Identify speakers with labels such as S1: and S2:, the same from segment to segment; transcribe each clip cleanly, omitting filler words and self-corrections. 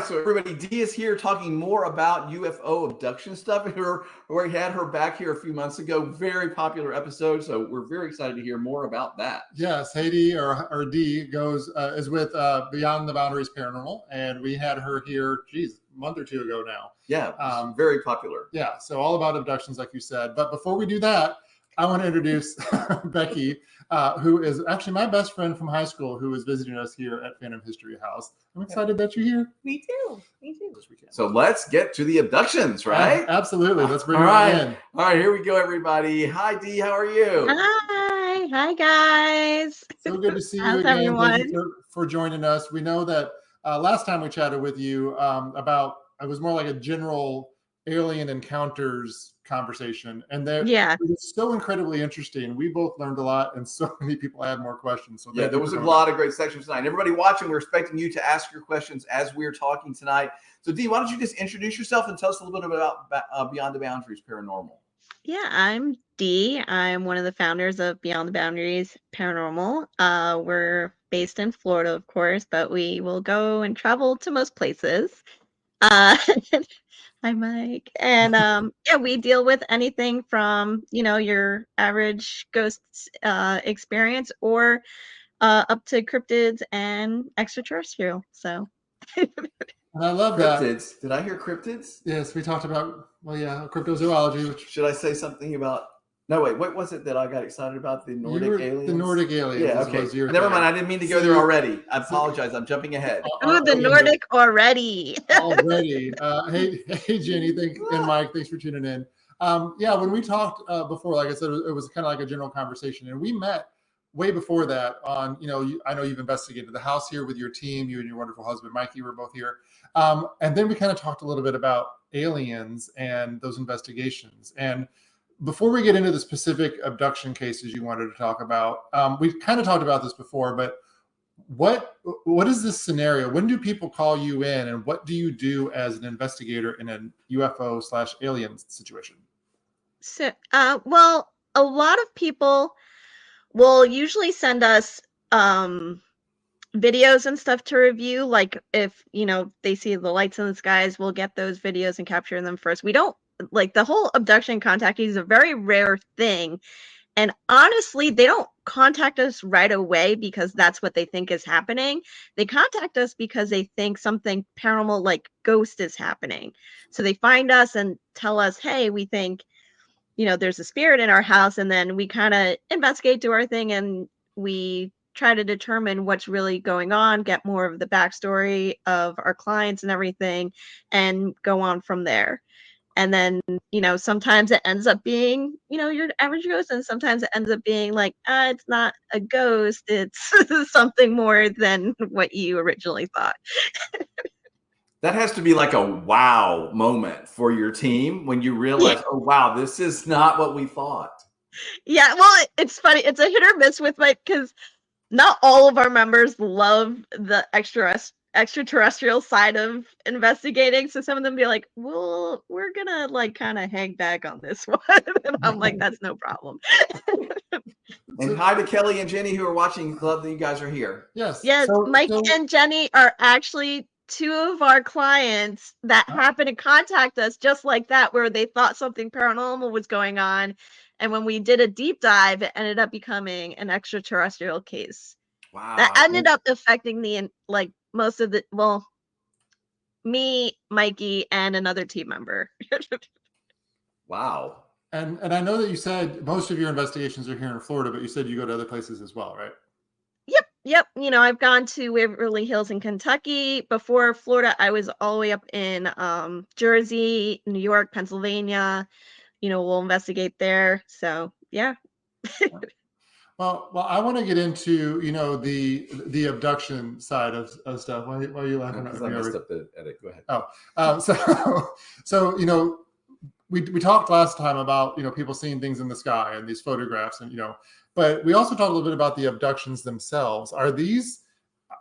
S1: right, so everybody, Dee is here talking more about UFO abduction stuff. We had her back here a few months ago. Very popular episode, so we're very excited to hear more about that.
S2: Yes, Haiti or Dee is with Beyond the Boundaries Paranormal, and we had her here, a month or two ago now.
S1: Yeah, very popular.
S2: Yeah, so all about abductions, like you said. But before we do that, I want to introduce Becky, who is actually my best friend from high school, who is visiting us here at Phantom History House. I'm excited that you're here.
S3: Me too. This weekend.
S1: So let's get to the abductions, right?
S2: Absolutely. Let's bring her in.
S1: All right, here we go, everybody. Hi, Dee. How are you?
S3: Hi, guys.
S2: So good to see you again.
S3: Everyone?
S2: Thank you for joining us. We know that last time we chatted with you it was more like a general alien encounters conversation, and it was so incredibly interesting. We both learned a lot, and so many people had more questions. So
S1: there was a lot of great sections tonight. Everybody watching, we're expecting you to ask your questions as we're talking tonight. So Dee, why don't you just introduce yourself and tell us a little bit about Beyond the Boundaries Paranormal?
S3: Yeah, I'm Dee. I'm one of the founders of Beyond the Boundaries Paranormal. We're based in Florida, of course, but we will go and travel to most places. Hi, Mike. And we deal with anything from, your average ghost experience or up to cryptids and extraterrestrial. So.
S2: And I love
S1: cryptids. Did I hear cryptids?
S2: Yes, we talked about, cryptozoology.
S1: Should I say something about... No, wait, what was it that I got excited about? The Nordic aliens?
S2: The Nordic aliens.
S1: Yeah, okay. Never mind. I didn't mean to go there already. I apologize. I'm jumping ahead.
S3: The Nordic already.
S2: Already. Hey, Jenny. And Mike, thanks for tuning in. When we talked before, like I said, it was kind of like a general conversation. And we met way before that on, I know you've investigated the house here with your team. You and your wonderful husband, Mikey, were both here. And then we kind of talked a little bit about aliens and those investigations. And before we get into the specific abduction cases you wanted to talk about, we've kind of talked about this before, but what is this scenario? When do people call you in, and what do you do as an investigator in a UFO/alien situation?
S3: So, a lot of people will usually send us videos and stuff to review. Like if, they see the lights in the skies, we'll get those videos and capture them first. We don't the whole abduction contacting is a very rare thing. And honestly, they don't contact us right away because that's what they think is happening. They contact us because they think something paranormal like ghost is happening. So they find us and tell us, hey, we think, there's a spirit in our house. And then we kind of investigate, do our thing, and we try to determine what's really going on, get more of the backstory of our clients and everything, and go on from there. And then, sometimes it ends up being, your average ghost, and sometimes it ends up being like, it's not a ghost, it's something more than what you originally thought.
S1: That has to be like a wow moment for your team when you realize, oh, wow, this is not what we thought.
S3: Yeah, well, it's funny. It's a hit or miss with because not all of our members love the extraterrestrial side of investigating. So some of them be like, well, we're gonna kind of hang back on this one. And I'm like, that's no problem.
S1: And hi to Kelly and Jenny who are watching. Love that you guys are here.
S2: Yes.
S3: Mike and Jenny are actually two of our clients that happen to contact us just like that, where they thought something paranormal was going on. And when we did a deep dive, it ended up becoming an extraterrestrial case.
S1: Wow.
S3: That ended up affecting most of me, Mikey, and another team member.
S1: Wow.
S2: And I know that you said most of your investigations are here in Florida, but you said you go to other places as well, right?
S3: Yep. I've gone to Waverly Hills in Kentucky. Before Florida, I was all the way up in Jersey, New York, Pennsylvania. We'll investigate there. So, yeah.
S2: Well, I want to get into, the abduction side of stuff. Why are you laughing at me?
S1: I messed up the edit. Go ahead.
S2: So we talked last time about, people seeing things in the sky and these photographs and, but we also talked a little bit about the abductions themselves.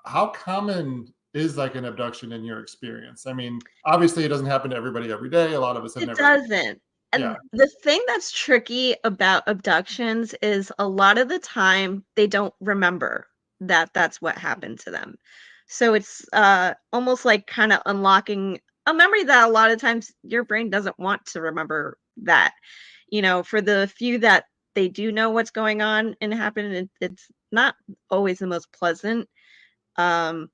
S2: How common is an abduction in your experience? I mean, obviously it doesn't happen to everybody every day. A lot of us have never.
S3: It doesn't. And the thing that's tricky about abductions is a lot of the time they don't remember that that's what happened to them. So it's almost like kind of unlocking a memory that a lot of times your brain doesn't want to remember that. You know, for the few that they do know what's going on and happened, it's not always the most pleasant. Um,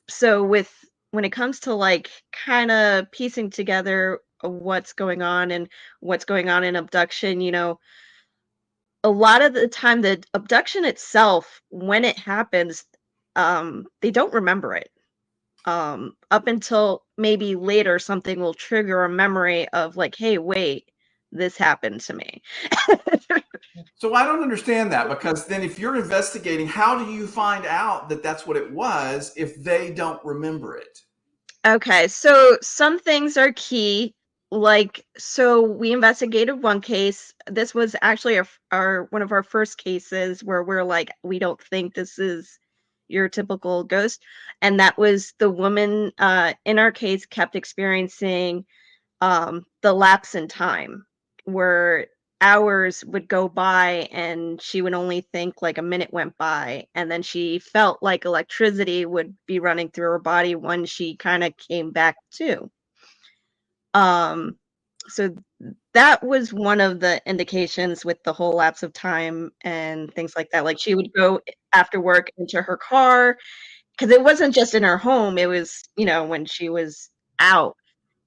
S3: so when it comes to like kind of piecing together what's going on and what's going on in abduction, you know, a lot of the time the abduction itself, when it happens, they don't remember it. Up until maybe later something will trigger a memory of like, hey, wait, this happened to me.
S1: So I don't understand that, because then if you're investigating, how do you find out that that's what it was if they don't remember it?
S3: Okay, so some things are key. Like, so we investigated one case. This was actually our one of our first cases where we're like, we don't think this is your typical ghost, and that was the woman in our case kept experiencing the lapse in time, where hours would go by and she would only think like a minute went by, and then she felt like electricity would be running through her body when she kind of came back to. um so that was one of the indications with the whole lapse of time and things like that. Like, she would go after work into her car, because it wasn't just in her home, it was, you know, when she was out,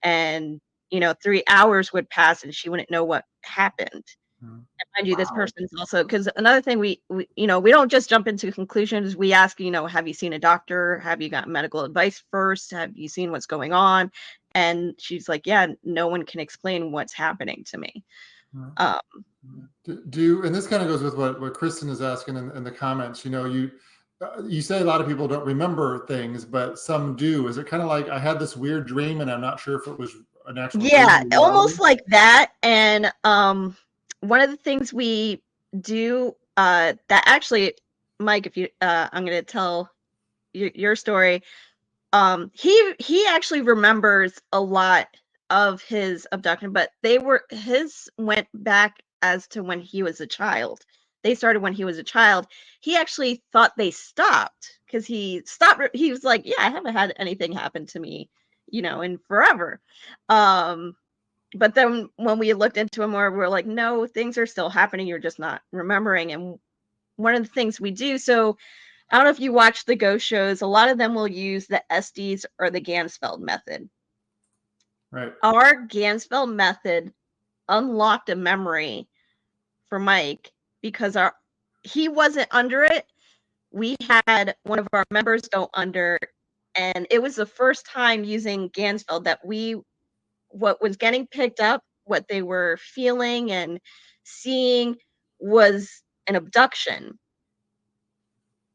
S3: and, you know, 3 hours would pass and she wouldn't know what happened.
S2: Mhm.
S3: And mind you, this
S1: Wow.
S3: person's also, because another thing, we, you know, we don't just jump into conclusions. We ask, you know, have you seen a doctor? Have you gotten medical advice first? Have you seen what's going on? And she's like, yeah, no one can explain what's happening to me.
S2: Mhm.
S3: Um,
S2: And this kind of goes with what Kristen is asking in the comments. You know, you say a lot of people don't remember things, but some do. Is it kind of like I had this weird dream and I'm not sure if it was an actual dream
S3: yeah,
S2: or reality?
S3: almost like that. And one of the things we do, that actually, Mike, if you, I'm going to tell your story. He actually remembers a lot of his abduction, but his went back as to when he was a child. They started when he was a child. He actually thought they stopped because he stopped. He was like, "Yeah, I haven't had anything happen to me, you know, in forever." Um, but then when we looked into it more, we're like, "No, things are still happening. You're just not remembering." And one of the things we do, so I don't know if you watch the ghost shows, a lot of them will use the Estes or the Gansfeld method.
S2: Right.
S3: Our Gansfeld method unlocked a memory for Mike because he wasn't under it. We had one of our members go under, and it was the first time using Gansfeld that what was getting picked up, what they were feeling and seeing was an abduction.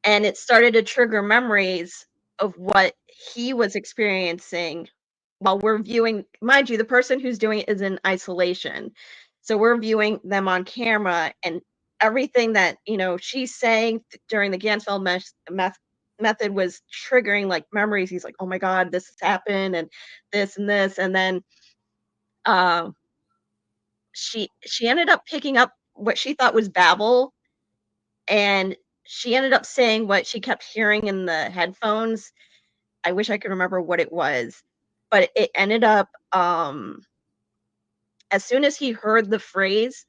S3: And it started to trigger memories of what he was experiencing while we're viewing. Mind you, the person who's doing it is in isolation, so we're viewing them on camera, and everything that, you know, she's saying during the Gansfeld method was triggering like memories. He's like, oh my god, this has happened, and this, and then uh, she ended up picking up what she thought was babble, and she ended up saying what she kept hearing in the headphones. I wish I could remember what it was, but it ended up, as soon as he heard the phrase,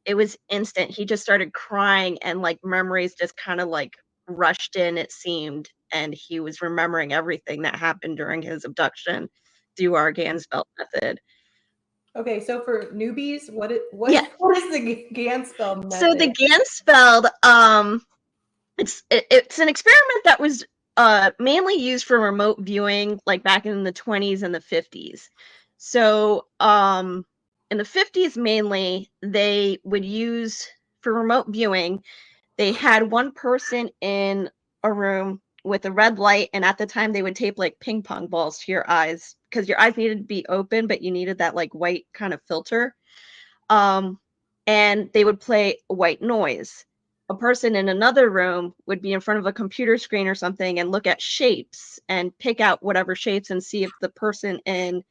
S3: it was instant. He just started crying, and like memories just kind of like rushed in, it seemed, and he was remembering everything that happened during his abduction through our Gansfeld method.
S4: Okay, so for newbies,
S3: Yeah.
S4: what is the Gansfeld
S3: So the
S4: method?
S3: Gansfeld, it's an experiment that was mainly used for remote viewing, like back in the 20s and the 50s. So in the 50s mainly, they would use for remote viewing, they had one person in a room with a red light, and at the time they would tape like ping pong balls to your eyes because your eyes needed to be open, but you needed that like white kind of filter. um, and they would play white noise. A person in another room would be in front of a computer screen or something and look at shapes and pick out whatever shapes and see if the person in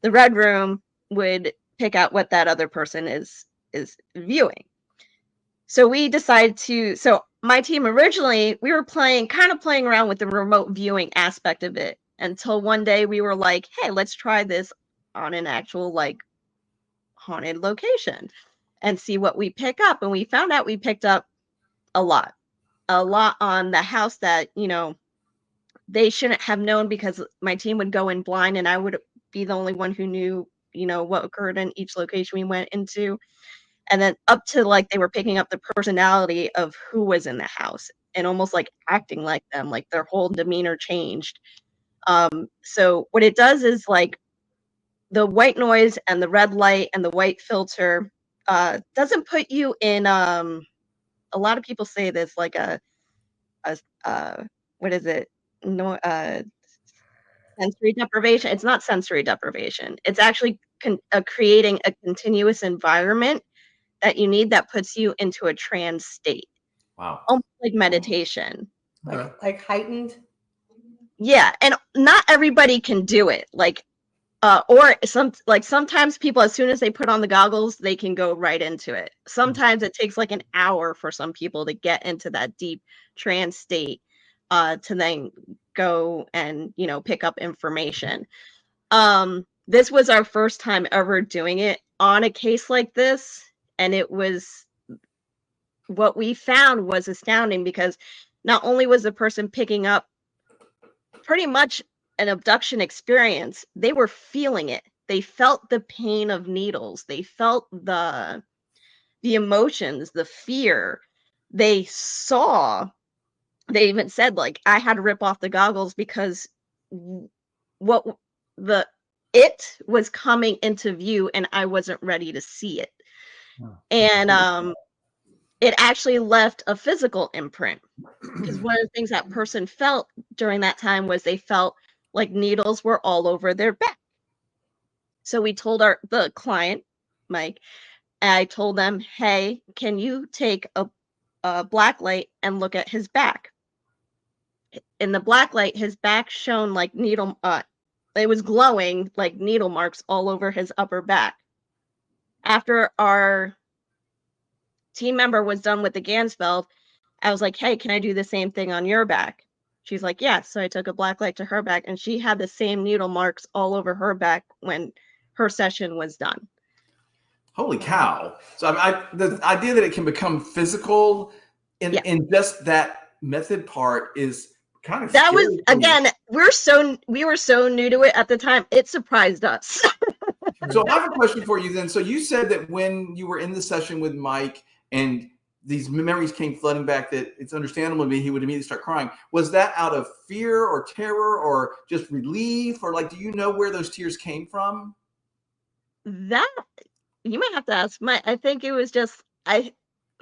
S3: the red room would pick out what that other person is viewing. So we decided to, so my team originally, we were kind of playing around with the remote viewing aspect of it until one day we were like, hey, let's try this on an actual like haunted location and see what we pick up. And we found out we picked up a lot on the house that, you know, they shouldn't have known because my team would go in blind and I would be the only one who knew, you know, what occurred in each location we went into. And then up to like they were picking up the personality of who was in the house and almost like acting like them, like their whole demeanor changed. So what it does is like the white noise and the red light and the white filter doesn't put you in a lot of people say this like a what is it? No sensory deprivation. It's not sensory deprivation. It's actually creating a continuous environment that you need that puts you into a trance state.
S1: Wow.
S3: Almost like meditation.
S4: Like heightened.
S3: Yeah, and not everybody can do it. Like or sometimes people, as soon as they put on the goggles, they can go right into it. Sometimes it takes like an hour for some people to get into that deep trance state to then go and, you know, pick up information. This was our first time ever doing it on a case like this, and it was, what we found was astounding because not only was the person picking up pretty much an abduction experience, they were feeling it. They felt the pain of needles. They felt the emotions, the fear. They even said like I had to rip off the goggles because what it was coming into view and I wasn't ready to see it. And it actually left a physical imprint because one of the things that person felt during that time was they felt like needles were all over their back. So we told the client, Mike, and I told them, hey, can you take a black light and look at his back? In the black light, his back shone like needle, it was glowing like needle marks all over his upper back. After our team member was done with the Gansfeld, I was like, hey, can I do the same thing on your back? She's like, yes. So I took a black light to her back and she had the same needle marks all over her back when her session was done.
S1: Holy cow. So the idea that it can become physical in just that method part is kind of
S3: that
S1: scary
S3: was, again, we were so new to it at the time. It surprised us.
S1: So I have a question for you then. So you said that when you were in the session with Mike and these memories came flooding back, that it's understandable to me he would immediately start crying. Was that out of fear or terror or just relief? Or like, do you know where those tears came from?
S3: That you might have to ask I think it was just,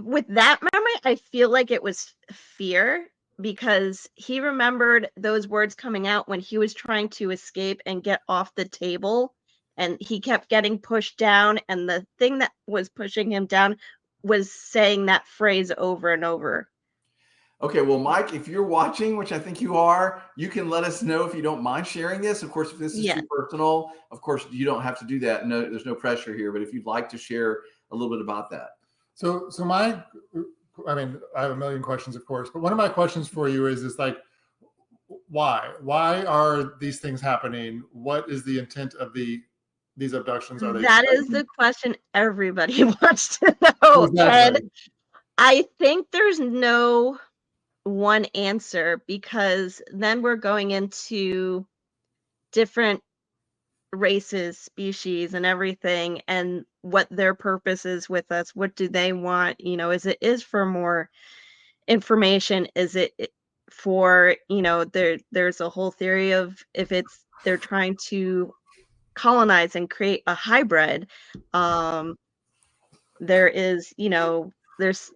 S3: with that memory, I feel like it was fear because he remembered those words coming out when he was trying to escape and get off the table. And he kept getting pushed down, and the thing that was pushing him down was saying that phrase over and over.
S1: Okay, well, Mike, if you're watching, which I think you are, you can let us know if you don't mind sharing this. Of course, if this is too personal, of course, you don't have to do that. No, there's no pressure here. But if you'd like to share a little bit about that.
S2: So I mean, I have a million questions, of course, but one of my questions for you is like, why? Why are these things happening? What is the intent of these abductions? Are they?
S3: That is the question everybody wants to know.
S2: Exactly.
S3: And I think there's no one answer because then we're going into different races, species, and everything, and what their purpose is with us. What do they want? You know, is for more information? Is it for, you know, there's a whole theory of if they're trying to colonize and create a hybrid. There is, you know, there's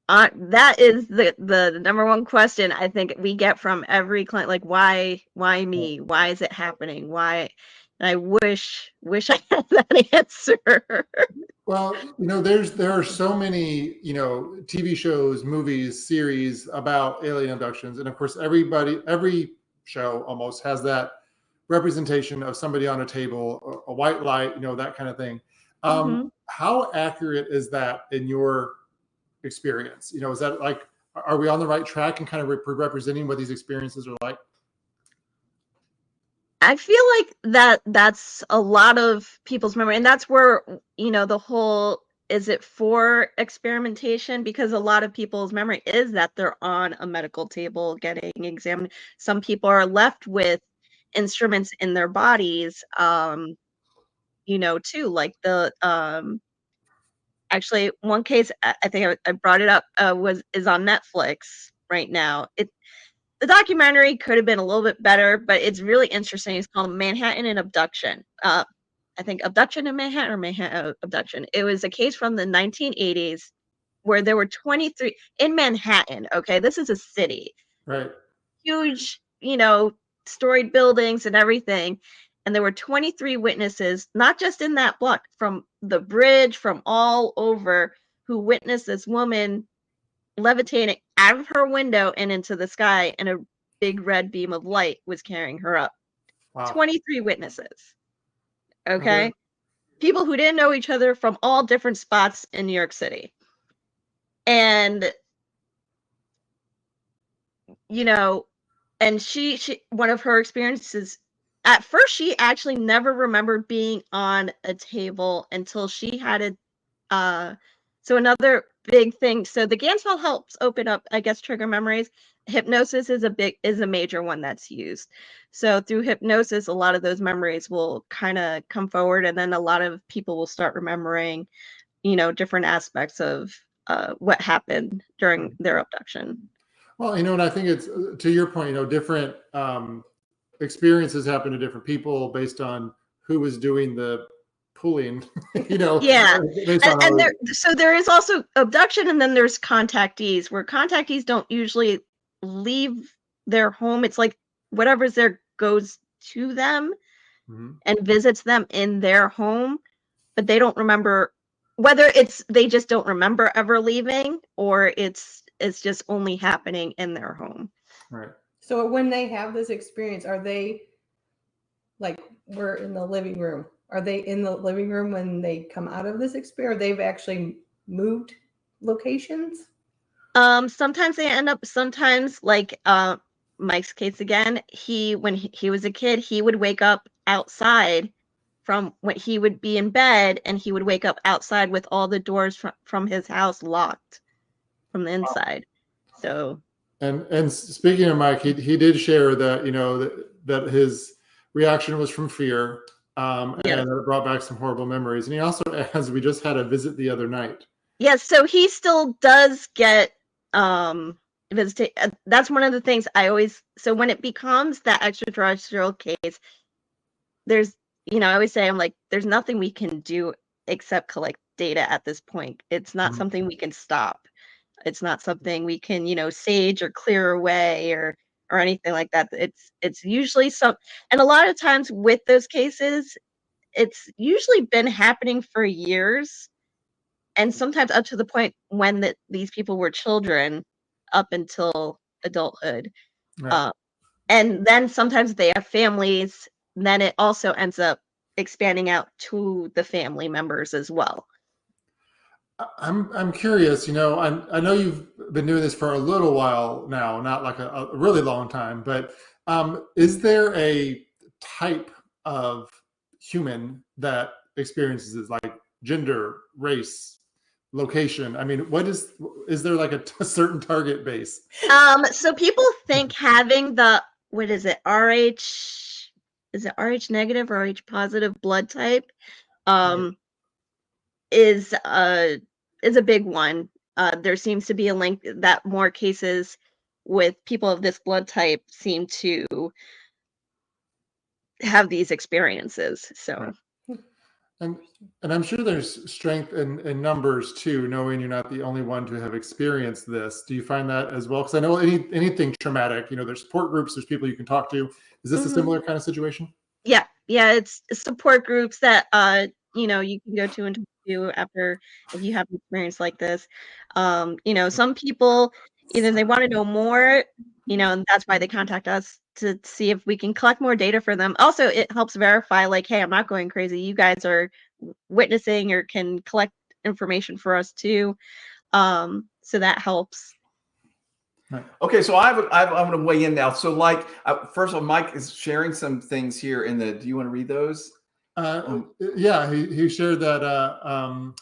S3: that is the number one question I think we get from every client, like why me? Why is it happening? Why? And I wish I had that answer.
S2: Well, you know, there are so many, you know, TV shows, movies, series about alien abductions, and of course, every show almost has that representation of somebody on a table, a white light, you know, that kind of thing. How accurate is that in your experience? You know, is that like, are we on the right track and kind of representing what these experiences are like?
S3: I feel like that's a lot of people's memory, and that's where, you know, the whole, is it for experimentation? Because a lot of people's memory is that they're on a medical table getting examined. Some people are left with instruments in their bodies, you know, too, like the actually one case, I think I brought it up, is on Netflix right now. The documentary could have been a little bit better, but it's really interesting. It's called Manhattan and Abduction. I think Abduction in Manhattan or Manhattan Abduction. It was a case from the 1980s where there were 23 in Manhattan. Okay, this is a city,
S2: Right.
S3: huge, you know, storied buildings and everything. And there were 23 witnesses, not just in that block, from the bridge, from all over, who witnessed this woman levitating out of her window and into the sky, and a big red beam of light was carrying her up.
S2: Wow.
S3: 23 witnesses. Okay? People who didn't know each other from all different spots in New York City. And, you know, and she one of her experiences, at first she actually never remembered being on a table until she had so another big thing, so the Ganzfeld helps open up, I guess, trigger memories. Hypnosis is a major one that's used. So through hypnosis, a lot of those memories will kind of come forward, and then a lot of people will start remembering, you know, different aspects of what happened during their abduction.
S2: Well, you know, and I think it's, to your point, you know, different experiences happen to different people based on who was doing the pulling, you know.
S3: Yeah. And there is also abduction, and then there's contactees, where contactees don't usually leave their home. It's like whatever's there goes to them and visits them in their home, but they don't remember, whether it's they just don't remember ever leaving, or it's just only happening in their home.
S2: Right.
S4: So when they have this experience, are they, like, we're in the living room, are they in the living room when they come out of this experience, or they've actually moved locations?
S3: Sometimes they end up, sometimes, like Mike's case again, when he was a kid, he would wake up outside from when he would be in bed, and he would wake up outside with all the doors from his house locked from the inside. So
S2: and speaking of Mike, he did share that, you know, that his reaction was from fear, and it brought back some horrible memories. And he also adds, we just had a visit the other night.
S3: Yes, so he still does get visitation. That's one of the things I always, so when it becomes that extraterrestrial case, there's, you know, I always say, I'm like, there's nothing we can do except collect data at this point. It's not something we can stop. It's not something we can, you know, sage or clear away or anything like that. It's usually and a lot of times with those cases, it's usually been happening for years, and sometimes up to the point when these people were children, up until adulthood.
S2: Right.
S3: And then sometimes they have families, and then it also ends up expanding out to the family members as well.
S2: I'm curious, you know, I know you've been doing this for a little while now, not like a really long time, but is there a type of human that experiences this, like gender, race, location? I mean, is there like a certain target base?
S3: So people think having the, what is it, is it RH negative or RH positive blood type, is a big one. There seems to be a link that more cases with people of this blood type seem to have these experiences. So,
S2: and I'm sure there's strength in numbers too, knowing you're not the only one to have experienced this. Do you find that as well? Because I know anything traumatic, you know, there's support groups, there's people you can talk to. Is this a similar kind of situation?
S3: Yeah, it's support groups that you know, you can go to and talk to after, if you have an experience like this. You know, some people either they want to know more, you know, and that's why they contact us to see if we can collect more data for them. Also, it helps verify, like, hey, I'm not going crazy. You guys are witnessing or can collect information for us too. So that helps.
S1: Okay, so I'm going to weigh in now. So, like, first of all, Mike is sharing some things here in the. Do you want to read those?
S2: Yeah, he shared that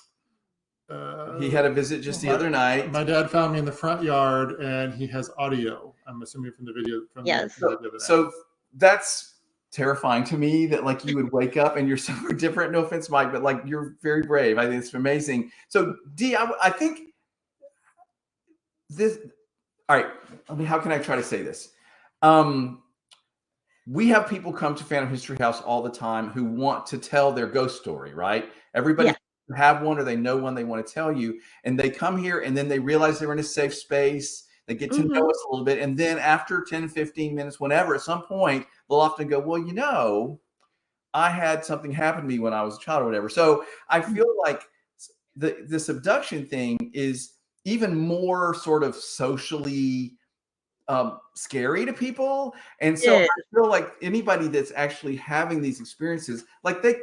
S1: he had a visit just the other night.
S2: My dad found me in the front yard, and he has audio. I'm assuming from the video.
S3: Yes.
S1: So that's terrifying to me that like you would wake up and you're somewhere different. No offense, Mike, but like you're very brave. I think it's amazing. So D, I think this. All right. I mean, how can I try to say this? We have people come to Phantom History House all the time who want to tell their ghost story, right? Everybody have one or they know one they want to tell you, and they come here and then they realize they're in a safe space. They get to know us a little bit. And then after 10, 15 minutes, whenever, at some point, they'll often go, well, you know, I had something happen to me when I was a child or whatever. So I feel like this abduction thing is even more sort of socially scary to people. And so I feel like anybody that's actually having these experiences, like they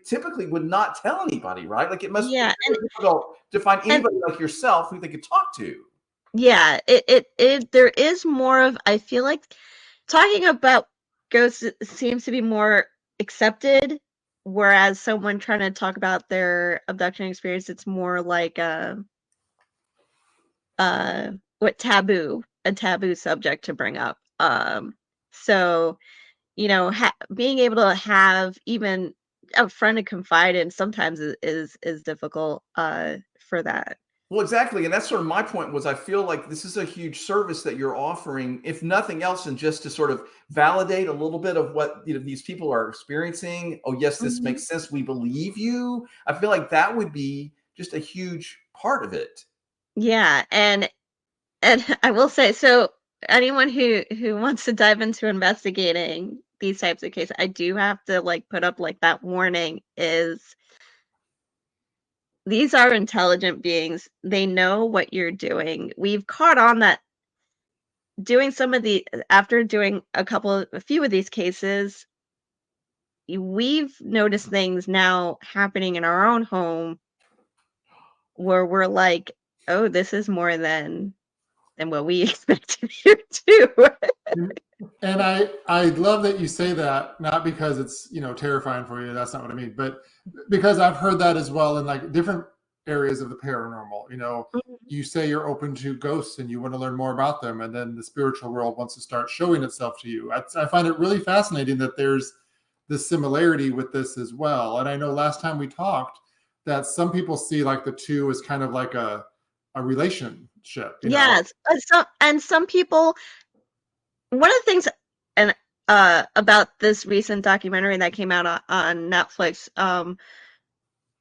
S1: typically would not tell anybody, right? Like it must be really difficult to find anybody like yourself who they could talk to.
S3: Yeah, there is more of, I feel like talking about ghosts seems to be more accepted, whereas someone trying to talk about their abduction experience, it's more like a taboo subject to bring up. So, you know, being able to have even a friend to confide in sometimes is difficult for that.
S1: Well, exactly. And that's sort of my point was I feel like this is a huge service that you're offering, if nothing else, than just to sort of validate a little bit of what these people are experiencing. Oh, yes, this makes sense. We believe you. I feel like that would be just a huge part of it.
S3: Yeah. And I will say, so anyone who wants to dive into investigating these types of cases, I do have to like put up like that warning is these are intelligent beings. They know what you're doing. We've caught on that after doing a few of these cases, we've noticed things now happening in our own home where we're like, oh, this is more than what we expected here too.
S2: And I love that you say that, not because it's, you know, terrifying for you. That's not what I mean, but because I've heard that as well in like different areas of the paranormal. You know, you say you're open to ghosts and you want to learn more about them, and then the spiritual world wants to start showing itself to you. I find it really fascinating that there's this similarity with this as well. And I know last time we talked that some people see like the two as kind of like a relationship.
S3: Yes, and some people. One of the things, and about this recent documentary that came out on Netflix,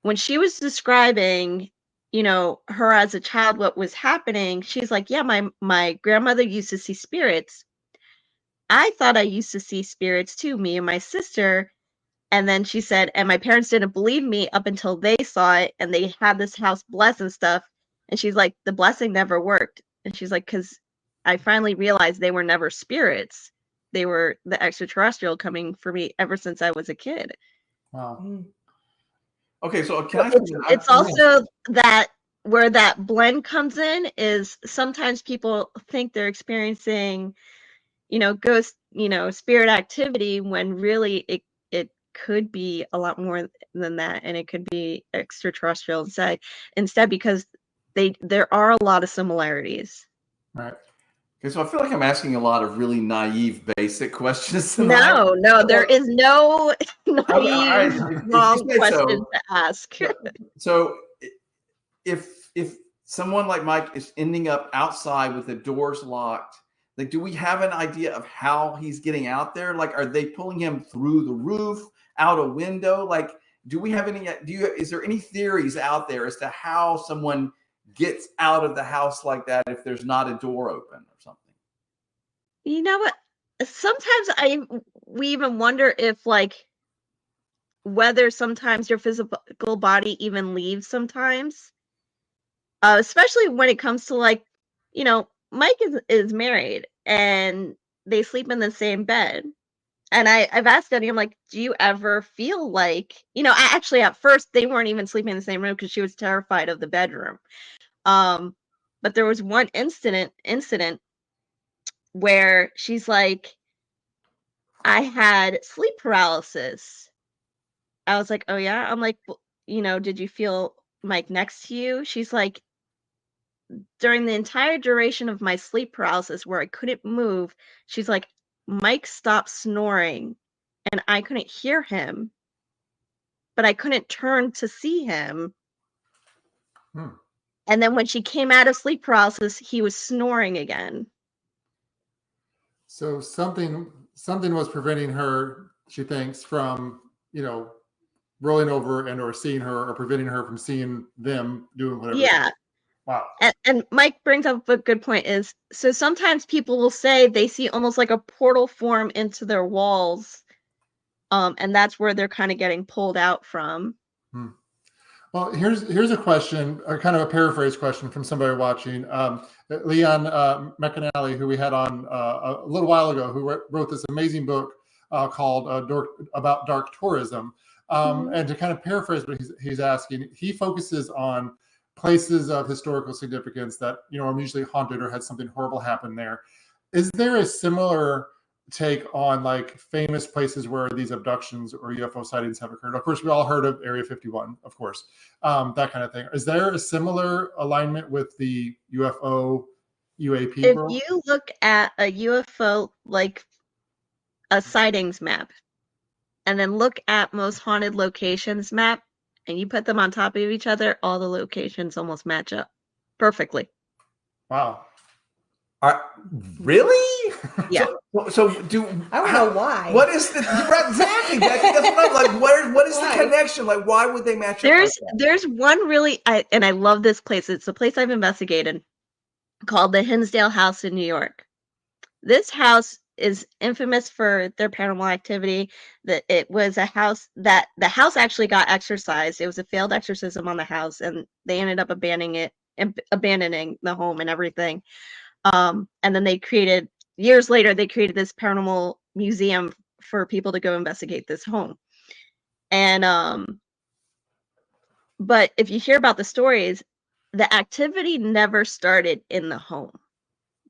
S3: when she was describing, you know, her as a child, what was happening, she's like, yeah, my grandmother used to see spirits. I thought I used to see spirits too, me and my sister. And then she said, and my parents didn't believe me up until they saw it, and they had this house blessed and stuff. And she's like, the blessing never worked. And she's like, because I finally realized they were never spirits. They were the extraterrestrial coming for me ever since I was a kid.
S2: Wow.
S1: Okay, so can
S3: it's also that where that blend comes in is sometimes people think they're experiencing, you know, ghost, you know, spirit activity when really it could be a lot more than that, and it could be extraterrestrial instead because there are a lot of similarities.
S2: Right.
S1: Okay, so I feel like I'm asking a lot of really naive, basic questions tonight.
S3: No, there is no naive, wrong question to ask.
S1: So, if someone like Mike is ending up outside with the doors locked, like, do we have an idea of how he's getting out there? Like, are they pulling him through the roof, out a window? Like, do we have any? Is there any theories out there as to how someone gets out of the house like that if there's not a door open or something?
S3: You know what? Sometimes we even wonder if like whether sometimes your physical body even leaves sometimes, especially when it comes to like, you know, Mike is married and they sleep in the same bed. And I've asked Eddie, I'm like, do you ever feel like, you know, actually at first they weren't even sleeping in the same room because she was terrified of the bedroom. But there was one incident where she's like, I had sleep paralysis. I was like, oh yeah. I'm like, "Well, did you feel Mike next to you?" She's like, during the entire duration of my sleep paralysis where I couldn't move, she's like, Mike stopped snoring and I couldn't hear him, but I couldn't turn to see him.
S2: Hmm.
S3: And then when she came out of sleep paralysis, he was snoring again.
S2: So something was preventing her, she thinks, from, rolling over and or seeing her, or preventing her from seeing them doing whatever.
S3: Yeah.
S2: Wow.
S3: And Mike brings up a good point is, so sometimes people will say they see almost like a portal form into their walls. And that's where they're kind of getting pulled out from.
S2: Well, here's a question, or kind of a paraphrase question from somebody watching. Leon McAnally, who we had on a little while ago, who wrote this amazing book called about dark tourism. And to kind of paraphrase what he's asking, he focuses on places of historical significance that are usually haunted or had something horrible happen there. Is there a similar take on like famous places where these abductions or UFO sightings have occurred? Of course, we all heard of Area 51, of course, that kind of thing. Is there a similar alignment with the UFO UAP
S3: If
S2: world?
S3: you look at a UFO, like a sightings map, and then look at most haunted locations map, and you put them on top of each other, all the locations almost match up perfectly.
S2: Wow.
S1: Really?
S3: Yeah.
S1: So
S4: I don't know why.
S1: What is the exactly, Becky? That's what I'm like. What is the connection? Like, why would they match up?
S3: There's one really, and I love this place. It's a place I've investigated called the Hinsdale House in New York. This house is infamous for their paranormal activity. That it was a house that the house actually got exorcised. It was a failed exorcism on the house, and they ended up abandoning the home and everything. And then years later, they created this paranormal museum for people to go investigate this home. And but if you hear about the stories, the activity never started in the home.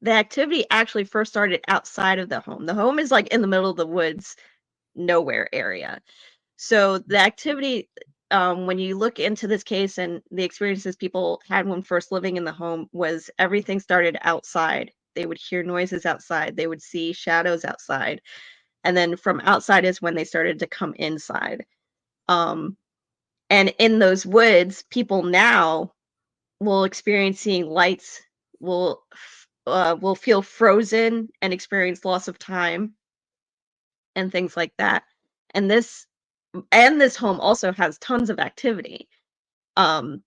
S3: The activity actually first started outside of the home. The home is like in the middle of the woods, nowhere area. So the activity, when you look into this case and the experiences people had when first living in the home, was everything started outside. They would hear noises outside. They would see shadows outside. And then from outside is when they started to come inside. And in those woods, people now will experience seeing lights, will feel frozen and experience loss of time and things like that. And this home also has tons of activity. And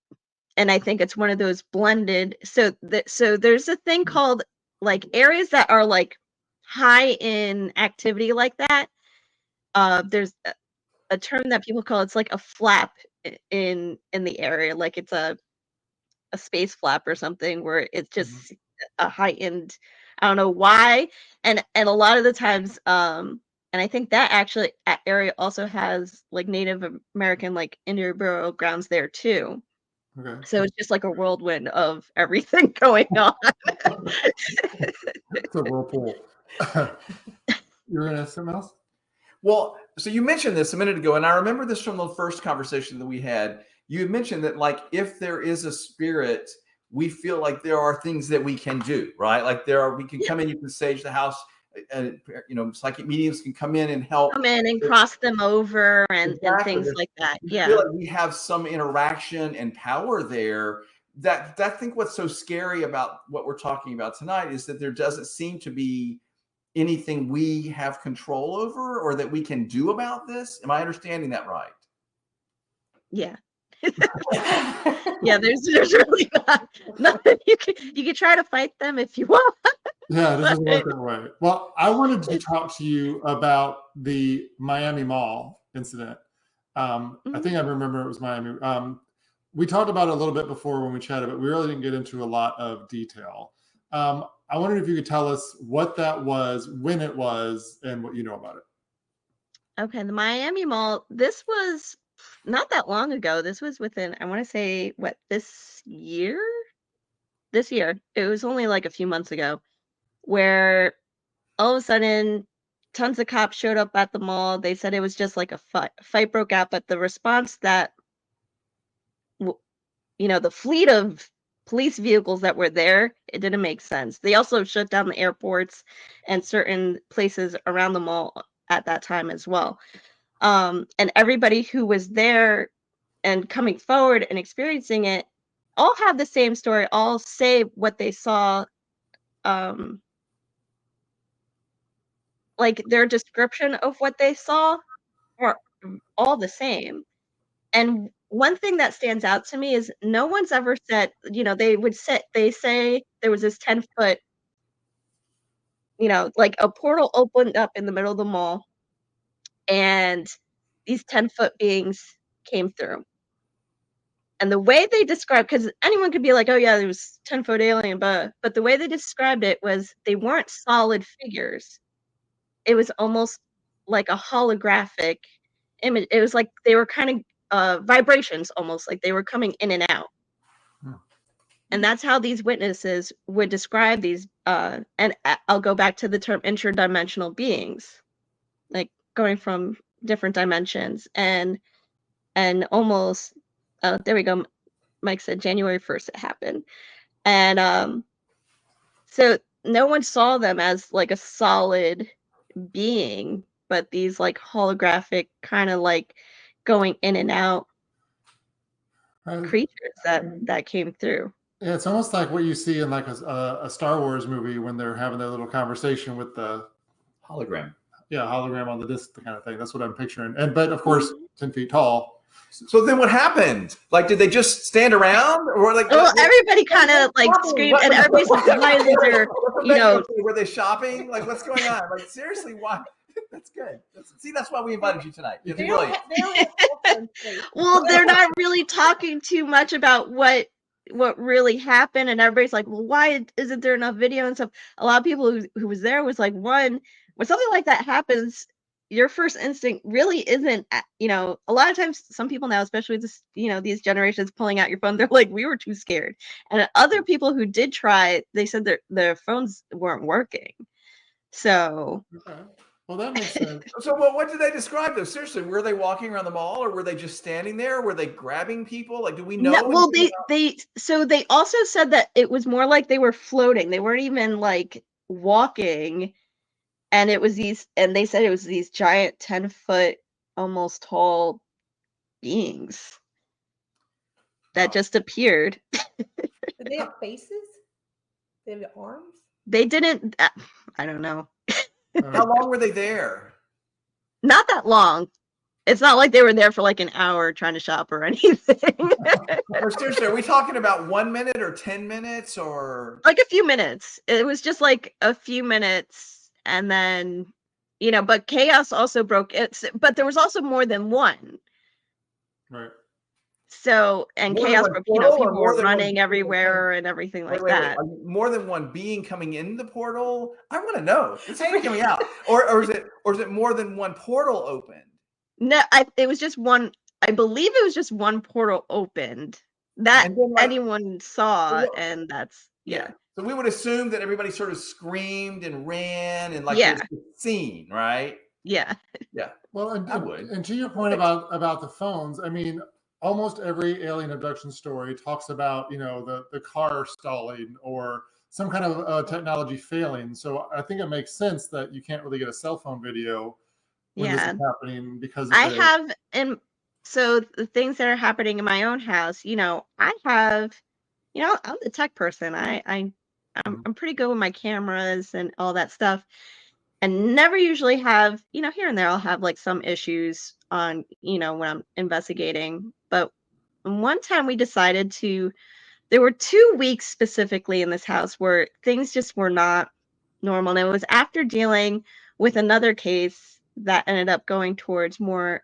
S3: I think it's one of those blended. So there's a thing called like areas that are like high in activity like that. There's a term that people call, it's like a flap in the area, like it's a space flap or something, where it's just a heightened, I don't know why. And a lot of the times, and I think that actually area also has like Native American, like Indian burial grounds there too.
S2: Okay.
S3: So it's just like a whirlwind of everything going on.
S2: It's a whirlpool. You're gonna ask something else?
S1: Well, so you mentioned this a minute ago, and I remember this from the first conversation that we had. You had mentioned that, like, if there is a spirit, we feel like there are things that we can do, right? Like we can come in, you can sage the house, psychic mediums can come in and help.
S3: Come in and cross them over and things like that.
S1: We
S3: Yeah.
S1: feel like we have some interaction and power there. That I think what's so scary about what we're talking about tonight is that there doesn't seem to be anything we have control over or that we can do about this. Am I understanding that right?
S3: Yeah. Yeah, there's really nothing you can try to fight them if you want.
S2: Yeah, it doesn't work that way. Well, I wanted to talk to you about the Miami Mall incident. I think I remember it was Miami. We talked about it a little bit before when we chatted, but we really didn't get into a lot of detail. I wondered if you could tell us what that was, when it was, and what you know about it.
S3: Okay, the Miami Mall, this was not that long ago. This was within, I want to say, this year? this year. It was only like a few months ago, where all of a sudden tons of cops showed up at the mall. They said it was just like a fight broke out, but the response that the fleet of police vehicles that were there, it didn't make sense. They also shut down the airports and certain places around the mall at that time as well. And everybody who was there and coming forward and experiencing it all have the same story, all say what they saw, like their description of what they saw are all the same. And one thing that stands out to me is no one's ever said, they say there was this 10-foot, like a portal opened up in the middle of the mall and these 10-foot beings came through. And the way they described, because anyone could be like, oh yeah, there was 10-foot alien, but the way they described it was they weren't solid figures. It was almost like a holographic image. It was like they were kind of vibrations, almost like they were coming in and out. And that's how these witnesses would describe these. And I'll go back to the term interdimensional beings, like going from different dimensions and almost. There we go. Mike said January 1st it happened, and so no one saw them as like a solid being, but these like holographic kind of like going in and out creatures that came through.
S2: Yeah, it's almost like what you see in like a Star Wars movie when they're having their little conversation with the
S1: hologram.
S2: Yeah, hologram on the disc, the kind of thing. That's what I'm picturing. But of course, 10 feet tall.
S1: So then what happened? Like, did they just stand around or like?
S3: Well, everybody kind of like screamed and everybody's like, why is there,
S1: were they shopping? Like, what's going on? Like, seriously, why? That's good. That's why we invited you tonight. It's brilliant.
S3: Well, they're not really talking too much about what really happened, and everybody's like, well, why isn't there enough video and stuff? A lot of people who was there was like, when something like that happens, your first instinct really isn't, a lot of times some people now, especially this, these generations, pulling out your phone, they're like, we were too scared. And other people who did try, they said their phones weren't working. So
S2: okay. Well, that makes sense.
S1: So what did they describe though? Seriously, were they walking around the mall or were they just standing there? Were they grabbing people? Like, do we know?
S3: No, well, they also said that it was more like they were floating. They weren't even like walking. And it was they said it was these giant 10-foot, almost tall beings that just appeared.
S4: Did they have faces? They have arms?
S3: They didn't. I don't know.
S1: How long were they there?
S3: Not that long. It's not like they were there for like an hour trying to shop or anything.
S1: Or seriously, are we talking about 1 minute or 10 minutes or?
S3: Like a few minutes. It was just like a few minutes. And then, but chaos also broke it. But there was also more than one.
S2: Right.
S3: So, and
S1: more
S3: chaos broke, people were running everywhere and everything like that.
S1: Wait. More than one being coming in the portal? I want to know. It's freaking me out. Or is it more than one portal opened?
S3: No, it was just one. I believe it was just one portal opened that anyone saw, and that's yeah.
S1: So we would assume that everybody sort of screamed and ran and like
S3: yeah.
S1: this scene, right?
S3: Yeah.
S1: Yeah.
S2: Well, and to your point about the phones, I mean, almost every alien abduction story talks about, the car stalling or some kind of technology failing. So I think it makes sense that you can't really get a cell phone video when this is happening because of
S3: so the things that are happening in my own house, I have, I'm the tech person. I'm pretty good with my cameras and all that stuff, and never usually have, here and there I'll have like some issues on, when I'm investigating. But one time we decided there were 2 weeks specifically in this house where things just were not normal. And it was after dealing with another case that ended up going towards more,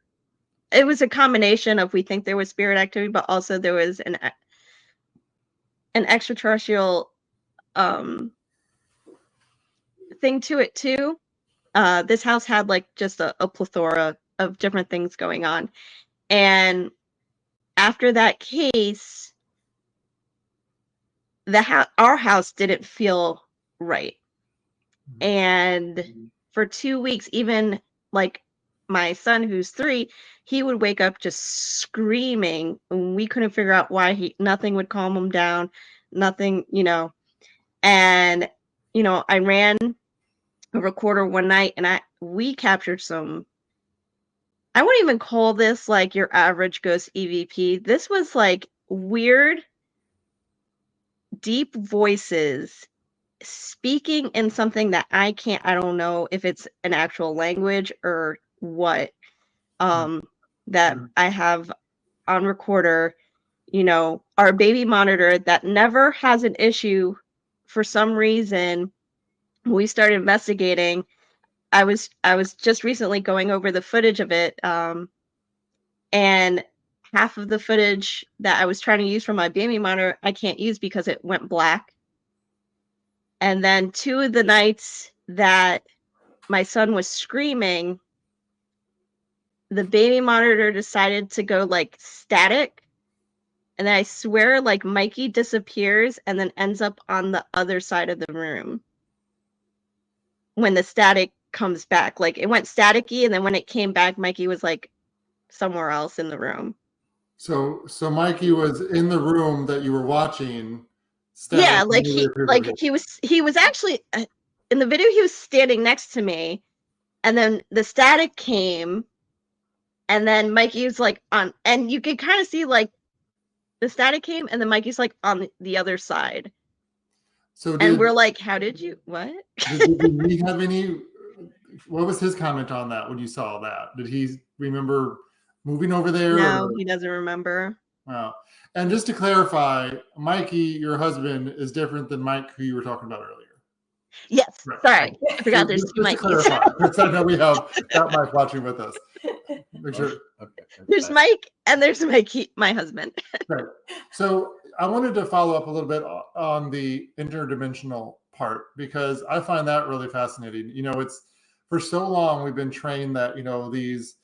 S3: it was a combination of, we think there was spirit activity, but also there was an extraterrestrial thing to it too. This house had like just a plethora of different things going on. And after that case, our house didn't feel right. And for 2 weeks, even like my son who's 3, he would wake up just screaming, and we couldn't figure out why. Nothing would calm him down, nothing, and I ran a recorder one night, and we captured some. I wouldn't even call this like your average ghost EVP. This was like weird, deep voices speaking in something that I don't know if it's an actual language or what, that I have on recorder, our baby monitor that never has an issue. For some reason, we started investigating. I was just recently going over the footage of it, and half of the footage that I was trying to use from my baby monitor, I can't use because it went black. And then 2 of the nights that my son was screaming, the baby monitor decided to go like static. And then I swear like Mikey disappears and then ends up on the other side of the room when the static comes back. Like it went staticky, and then when it came back, Mikey was like somewhere else in the room.
S2: So Mikey was in the room that you were watching.
S3: Yeah, like he was actually in the video. He was standing next to me, and then the static came, and then Mikey was like on, and you could kind of see like the static came, and then Mikey's like on the other side. And we're like, "How did you? What?"
S2: Did he have any? What was his comment on that when you saw that? Did he remember moving over there?
S3: No, he doesn't remember.
S2: Wow. And just to clarify, Mikey, your husband, is different than Mike, who you were talking about earlier.
S3: Yes. Right. Sorry, I forgot there's 2 Mikes.
S2: I know we have that Mike watching with us. Make sure.
S3: Okay. There's Mike, and there's Mikey, my husband.
S2: Right. So I wanted to follow up a little bit on the interdimensional part, because I find that really fascinating. It's for so long we've been trained that these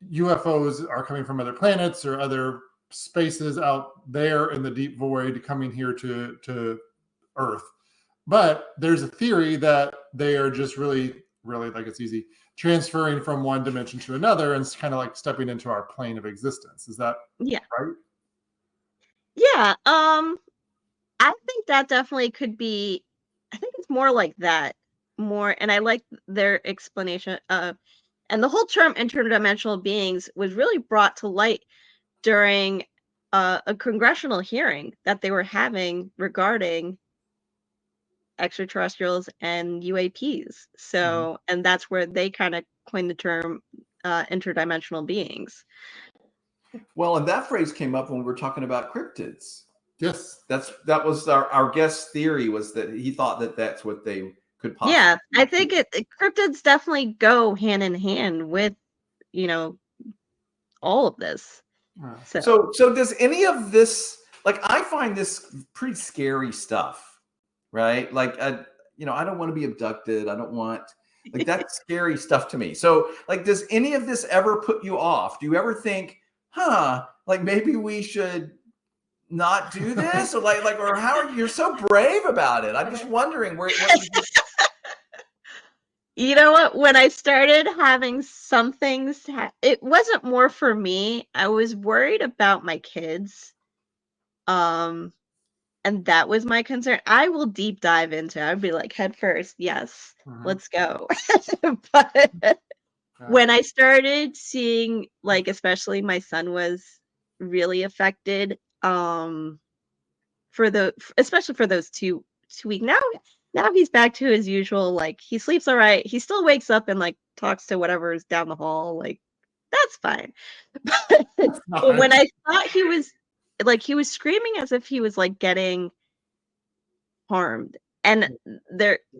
S2: UFOs are coming from other planets or other spaces out there in the deep void coming here to Earth. But there's a theory that they are just really, like it's easy, transferring from one dimension to another, and it's kind of like stepping into our plane of existence. Is that right?
S3: Yeah. I think that definitely could be. I think it's more like that. And I like their explanation. And the whole term interdimensional beings was really brought to light during a congressional hearing that they were having regarding extraterrestrials and UAPs. So, and that's where they kind of coined the term interdimensional beings.
S1: Well, and that phrase came up when we were talking about cryptids.
S2: Yes.
S1: That was our guest theory, was that he thought that that's what they could possibly.
S3: Yeah, I think cryptids definitely go hand in hand with, all of this.
S1: So does any of this, like, I find this pretty scary stuff, right? Like, I don't want to be abducted. I don't want, like, that's scary stuff to me. So, like, does any of this ever put you off? Do you ever think, like maybe we should not do this, or or how you're so brave about it? I'm just wondering where.
S3: You know what? When I started having some things, it wasn't more for me. I was worried about my kids. And that was my concern. I will deep dive into it. I'd be like, head first, yes, let's go. But when I started seeing, like, especially my son was really affected, especially for those two weeks. Now he's back to his usual, like, he sleeps all right. He still wakes up and like talks to whatever is down the hall. Like, that's fine. But when I thought he was screaming as if he was like getting harmed. And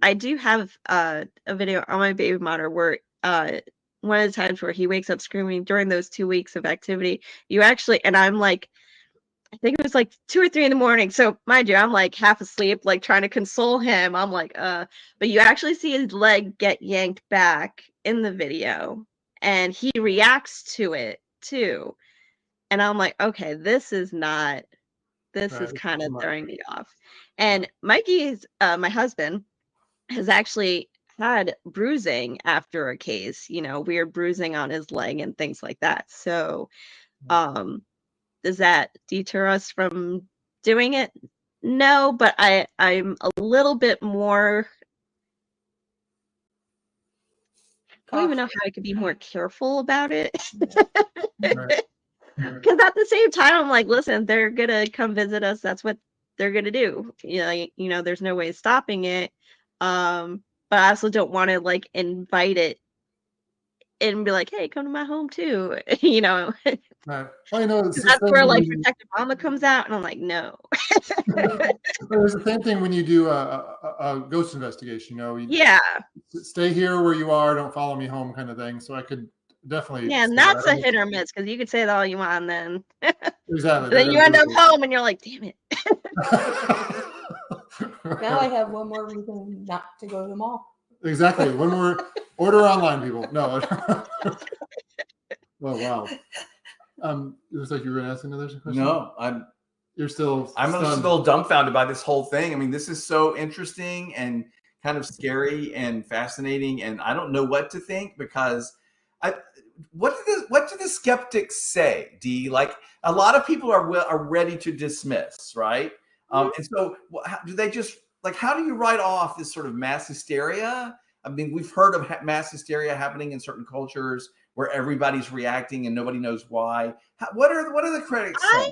S3: I do have a video on my baby monitor where one of the times where he wakes up screaming during those 2 weeks of activity, and I'm like, I think it was like 2 or 3 in the morning. So mind you, I'm like half asleep, like trying to console him. I'm like, but you actually see his leg get yanked back in the video, and he reacts to it too. And I'm like, okay, this is not this
S2: Right,
S3: is
S2: it's
S3: kind
S2: too
S3: of
S2: much.
S3: throwing me off. And Mikey's, my husband, has actually had bruising after a case, weird bruising on his leg and things like that. So, does that deter us from doing it? No, but I'm a little bit more. I don't even know how I could be more careful about it.
S2: Right.
S3: Because at the same time, I'm like, listen, they're gonna come visit us. That's what they're gonna do. There's no way of stopping it. But I also don't want to like invite it and be like, hey, come to my home too.
S2: Right. Well, you know, it's the
S3: That's
S2: same
S3: where
S2: thing
S3: like
S2: when
S3: Protective Mama comes out, and I'm like, no.
S2: it's the same thing when you do a ghost investigation. You know, you
S3: Yeah,
S2: stay here where you are, don't follow me home, kind of thing. So I could definitely
S3: yeah, and
S2: see that.
S3: that's a hit or miss because you could say that all you want, and then
S2: Exactly.
S3: then you end up home, and you're like, damn it.
S4: Now I have one more reason not to go to the mall.
S2: Exactly. One more order online, people. No. Oh wow. It looks like you were going to ask another question.
S1: No,
S2: You're still.
S1: I'm
S2: stunned.
S1: still dumbfounded by this whole thing. I mean, this is so interesting and kind of scary and fascinating, and I don't know what to think because what do the skeptics say? Dee, like a lot of people are ready to dismiss, right? And so, do they just like how do you write off this sort of mass hysteria? I mean, we've heard of mass hysteria happening in certain cultures where everybody's reacting and nobody knows why. What are the critics saying?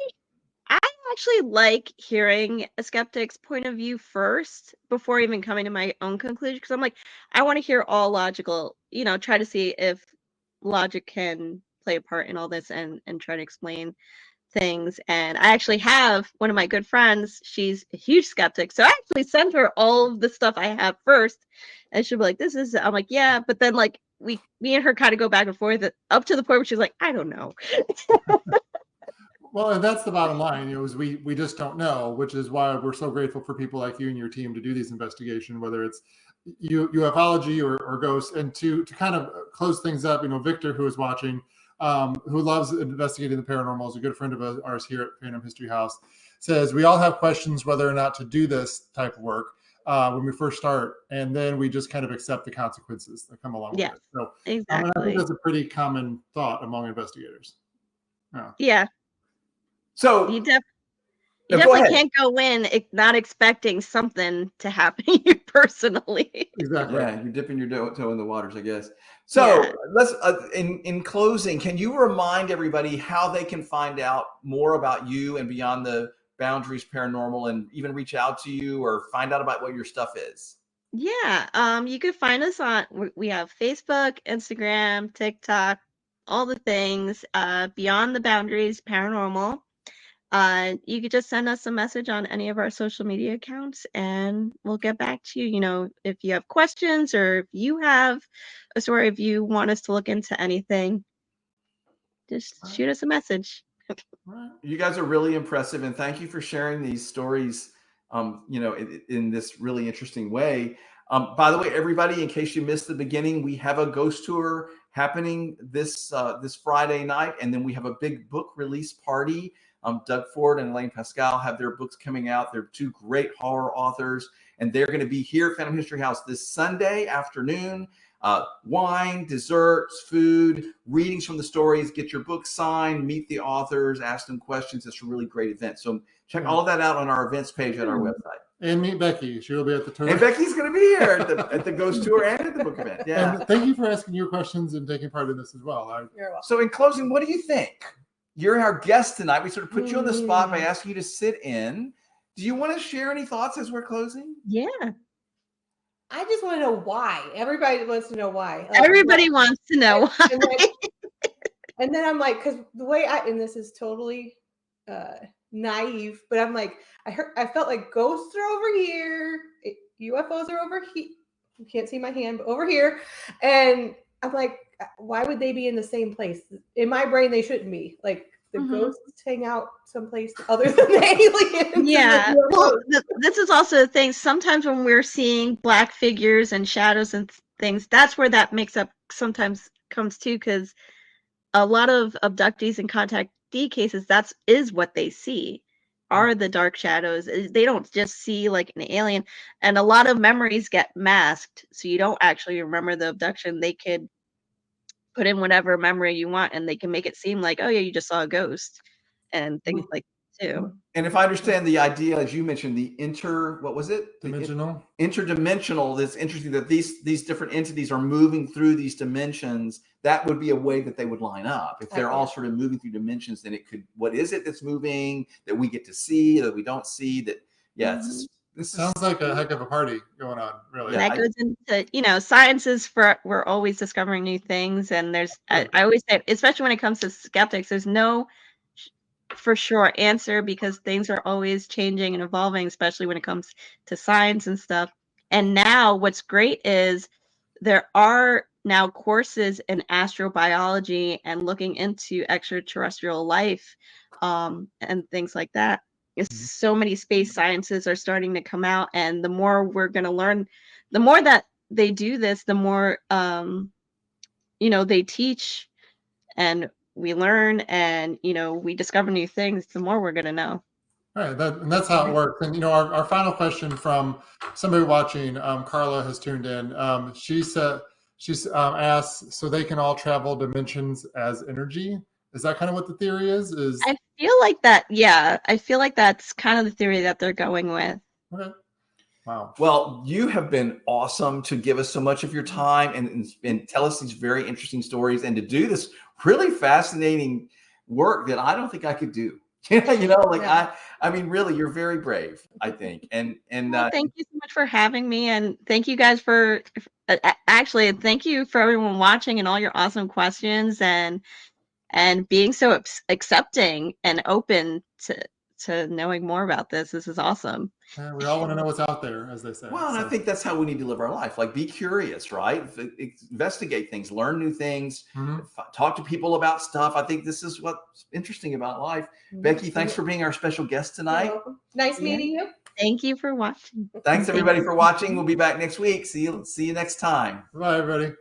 S3: I actually like hearing a skeptic's point of view first before even coming to my own conclusion because I'm like, I want to hear all logical, try to see if logic can play a part in all this and try to explain things. And I actually have one of my good friends, she's a huge skeptic. So I actually sent her all of the stuff I have first. And she'll be like, I'm like, yeah. But then like me and her kind of go back and forth up to the point where she's like, I don't know.
S2: Well, and that's the bottom line, is we just don't know, which is why we're so grateful for people like you and your team to do these investigations, whether it's ufology or ghosts. And to kind of close things up, Victor, who is watching, who loves investigating the paranormal, is a good friend of ours here at Phantom History House, says we all have questions whether or not to do this type of work when we first start, and then we just kind of accept the consequences that come along with it. So
S3: exactly.
S2: I think that's a pretty common thought among investigators.
S3: Yeah.
S1: So
S3: you definitely can't go in not expecting something to happen to you personally.
S2: Exactly.
S1: Yeah, you're dipping your toe in the waters, I guess. So let's, in closing, can you remind everybody how they can find out more about you and Beyond the Boundaries Paranormal, and even reach out to you or find out about what your stuff is?
S3: Yeah, you can find us we have Facebook, Instagram, TikTok, all the things. Beyond the Boundaries Paranormal. You could just send us a message on any of our social media accounts and we'll get back to you. If you have questions or if you have a story, if you want us to look into anything, just shoot us a message.
S1: You guys are really impressive, and thank you for sharing these stories, in this really interesting way. By the way, everybody, in case you missed the beginning, we have a ghost tour happening this Friday night, and then we have a big book release party. Doug Ford and Elaine Pascal have their books coming out. They're two great horror authors, and they're going to be here at Phantom History House this Sunday afternoon. Wine, desserts, food, readings from the stories, get your book signed, meet the authors, ask them questions. It's a really great event. So check all of that out on our events page at our website.
S2: And meet Becky. She'll be at the tour.
S1: And Becky's going to be here at the ghost tour and at the book event. Yeah.
S2: And thank you for asking your questions and taking part in this as well.
S4: You're welcome.
S1: So in closing, what do you think? You're our guest tonight. We sort of put you on the spot by asking you to sit in. Do you want to share any thoughts as we're closing?
S3: Yeah.
S4: I just want to know why. Everybody wants to know why.
S3: Everybody wants to know why.
S4: And then I'm like, because the way and this is totally naive, but I'm like, I felt like ghosts are over here, UFOs are over here. You can't see my hand, but over here. And I'm like, why would they be in the same place? In my brain, they shouldn't be. Like, the ghosts hang out someplace other than the aliens.
S3: Yeah. Well, this is also the thing. Sometimes when we're seeing black figures and shadows and things, that's where that mix-up sometimes comes too, because a lot of abductees and contactee cases, is what they see. are the dark shadows. They don't just see like an alien, and a lot of memories get masked, so you don't actually remember the abduction. They could put in whatever memory you want, and they can make it seem like, oh yeah, you just saw a ghost, and things like that too.
S1: And if I understand the idea, as you mentioned, the what was it?
S2: Dimensional.
S1: Interdimensional. That's interesting that these different entities are moving through these dimensions. That would be a way that they would line up. If they're all sort of moving through dimensions, then it could, what is it that's moving that we get to see, that we don't see? That, yeah, it's just, this
S2: sounds like a heck of a party going on, really.
S3: And that goes into, you know, science is we're always discovering new things. And there's, I always say, especially when it comes to skeptics, there's no for sure answer, because things are always changing and evolving, especially when it comes to science and stuff. And now what's great is there are now courses in astrobiology and looking into extraterrestrial life, and things like that. So many space sciences are starting to come out, and the more we're going to learn, the more that they do this, the more you know, they teach and we learn, and you know, we discover new things, the more we're going to know.
S2: All right, and that's how it works. And you know, our final question from somebody watching, Carla has tuned in. She said, she's asked, so they can all travel dimensions as energy. Is that kind of what the theory is?
S3: I feel like that. Yeah, I feel like that's kind of the theory that they're going with.
S2: Okay. Wow.
S1: Well, you have been awesome to give us so much of your time and tell us these very interesting stories, and to do this really fascinating work that I don't think I could do. You know, like I mean, really, you're very brave, I think. And
S3: well, thank you so much for having me, and thank you guys for actually, thank you for everyone watching and all your awesome questions, and being so accepting and open to knowing more about this. This is awesome.
S2: Yeah, we all want to know what's out there, as they say.
S1: Well, and I think that's how we need to live our life. Like, be curious, right? Investigate things, learn new things, talk to people about stuff. I think this is what's interesting about life. Becky, thanks for being our special guest tonight.
S4: Nice meeting you.
S3: Thank you for watching.
S1: Thanks everybody for watching. We'll be back next week. See you next time.
S2: Bye, everybody.